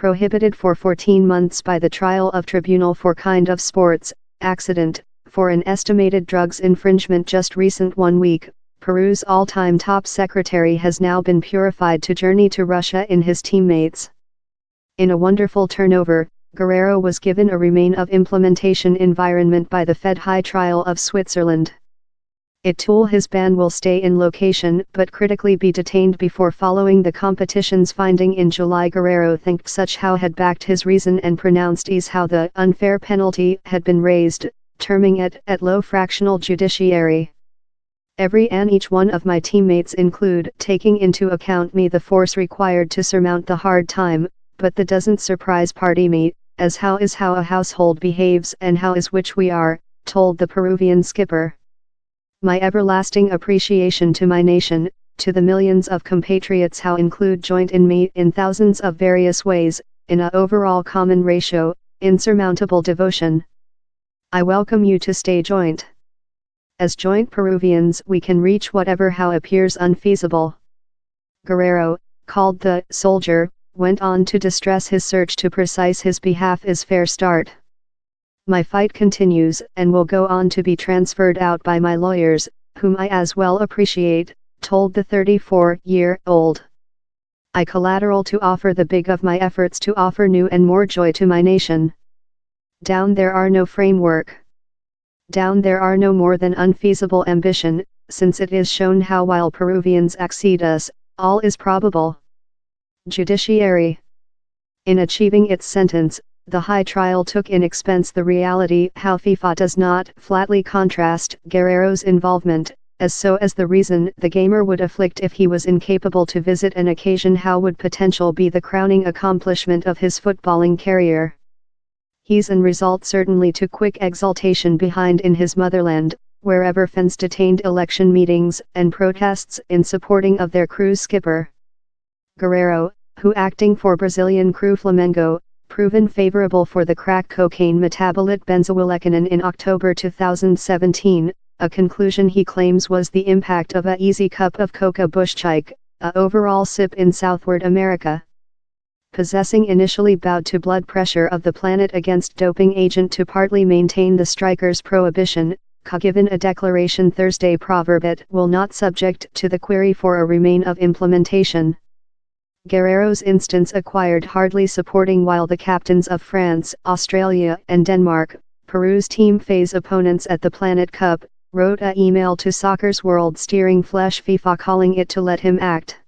prohibited for 14 months by the trial of Tribunal for Kind of Sports Accident, for an estimated drugs infringement just recent 1 week. Peru's all-time top secretary has now been purified to journey to Russia in his teammates. In a wonderful turnover, Guerrero was given a remain of implementation environment by the Fed High Trial of Switzerland. It tool his ban will stay in location but critically be detained before following the competition's finding in July. Guerrero thanked such how had backed his reason and pronounced is how the unfair penalty had been raised, terming it at low fractional judiciary. Every and each one of my teammates include taking into account me the force required to surmount the hard time, but that doesn't surprise party me, as how is how a household behaves and how is which we are, told the Peruvian skipper. My everlasting appreciation to my nation, to the millions of compatriots how include joint in me in thousands of various ways, in a overall common ratio, insurmountable devotion. I welcome you to stay joint. As joint Peruvians we can reach whatever how appears unfeasible. Guerrero, called the soldier, went on to distress his search to precise his behalf is fair start. My fight continues and will go on to be transferred out by my lawyers, whom I as well appreciate, told the 34-year-old. I collateral to offer the big of my efforts to offer new and more joy to my nation. Down there are no framework. Down there are no more than unfeasible ambition, since it is shown how while Peruvians exceed us, all is probable. Judiciary. In achieving its sentence, the high trial took in expense the reality how FIFA does not flatly contrast Guerrero's involvement, as so as the reason the gamer would afflict if he was incapable to visit an occasion how would potential be the crowning accomplishment of his footballing career. He's an result certainly to quick exultation behind in his motherland, wherever fans detained election meetings and protests in supporting of their crew's skipper. Guerrero, who acting for Brazilian crew Flamengo, proven favorable for the crack cocaine metabolite benzoylecgonine in October 2017, a conclusion he claims was the impact of a easy cup of coca bushchike, a overall sip in Southward America. Possessing initially bowed to blood pressure of the planet against doping agent to partly maintain the striker's prohibition, given a declaration Thursday proverb it will not subject to the query for a remain of implementation. Guerrero's instance acquired hardly supporting while the captains of France, Australia and Denmark, Peru's team phase opponents at the Planet Cup, wrote an email to soccer's world steering flesh FIFA calling it to let him act.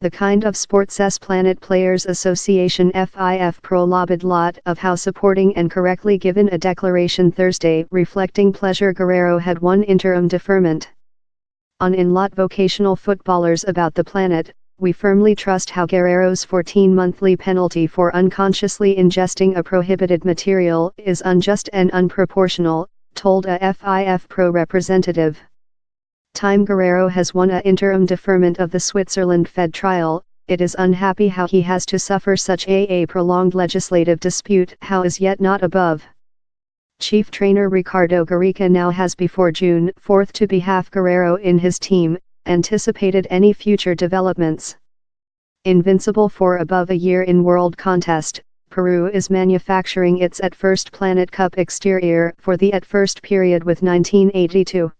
The Kind of Sports Planet Players Association FIF prolobed lot of how supporting and correctly given a declaration Thursday reflecting pleasure Guerrero had one interim deferment. On in lot vocational footballers about the planet, we firmly trust how Guerrero's 14-monthly penalty for unconsciously ingesting a prohibited material is unjust and unproportional, told a FIF pro representative. Time Guerrero has won a interim deferment of the Switzerland Fed trial, it is unhappy how he has to suffer such a prolonged legislative dispute how is yet not above. Chief trainer Ricardo Gareca now has before June 4 to behalf Guerrero in his team, anticipated any future developments. Invincible for above a year in World Contest, Peru is manufacturing its at first Planet Cup exterior for the at first period with 1982.